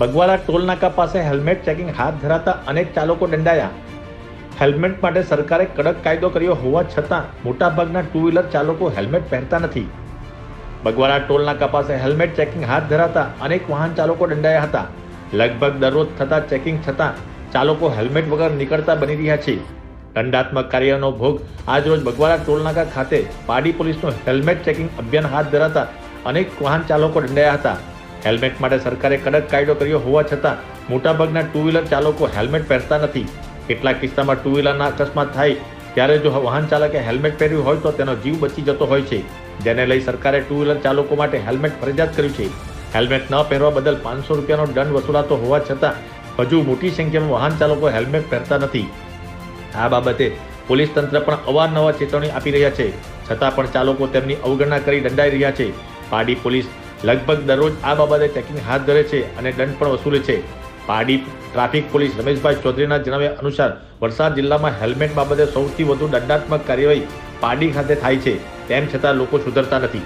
Bagwada toll નાકા પાસે helmet checking હાથ ધરાતા અનેક ચાલકો દંડાયા. હેલ્મેટ માટે સરકારે કડક કાયદો કર્યો હોવા છતાં મોટાભાગના ટુ વ્હીલર ચાલકો હેલ્મેટ પહેરતા નથી. બગવાડા ટોલ નાકા પાસે હેલ્મેટ ચેકિંગ હાથ ધરાતા અનેક વાહન ચાલકો દંડાયા હતા. લગભગ દરરોજ થતા ચેકિંગ છતાં ચાલકો હેલ્મેટ વગર નીકળતા બની રહ્યા છે. દંડાત્મક કાર્યનો ભોગ આજરોજ બગવાડા ટોલ નાકા ખાતે પાડી પોલીસનું હેલ્મેટ ચેકિંગ અભિયાન હાથ ધરાતા અનેક વાહન ચાલકો દંડાયા હતા. હેલ્મેટ માટે સરકારે કડક કાયદો કર્યો હોવા છતાં મોટાભાગના ટુ વ્હીલર ચાલકો હેલ્મેટ પહેરતા નથી. કેટલાક કિસ્સામાં ટુ વ્હીલરના અકસ્માત થાય ત્યારે જો વાહન ચાલકે હેલ્મેટ પહેર્યું હોય તો તેનો જીવ બચી જતો હોય છે, જેને લઈ સરકારે ટુ વ્હીલર ચાલકો માટે હેલ્મેટ ફરજિયાત કર્યું છે. હેલ્મેટ ન પહેરવા બદલ 500 રૂપિયાનો દંડ વસૂલાતો હોવા છતાં હજુ મોટી સંખ્યામાં વાહન ચાલકો હેલ્મેટ પહેરતા નથી. આ બાબતે પોલીસ તંત્ર પણ અવારનવાર ચેતવણી આપી રહ્યા છે, છતાં પણ ચાલકો તેમની અવગણના કરી દંડાઈ રહ્યા છે. પાડી પોલીસ લગભગ દરરોજ આ બાબતે ચેકિંગ હાથ ધરે છે અને દંડ પણ વસૂલે છે. પાડી ટ્રાફિક પોલીસ રમેશભાઈ ચૌધરીના જણાવ્યા અનુસાર વલસાડ જિલ્લામાં હેલ્મેટ બાબતે સૌથી વધુ દંડાત્મક કાર્યવાહી પાડી ખાતે થાય છે, તેમ છતાં લોકો સુધરતા નથી.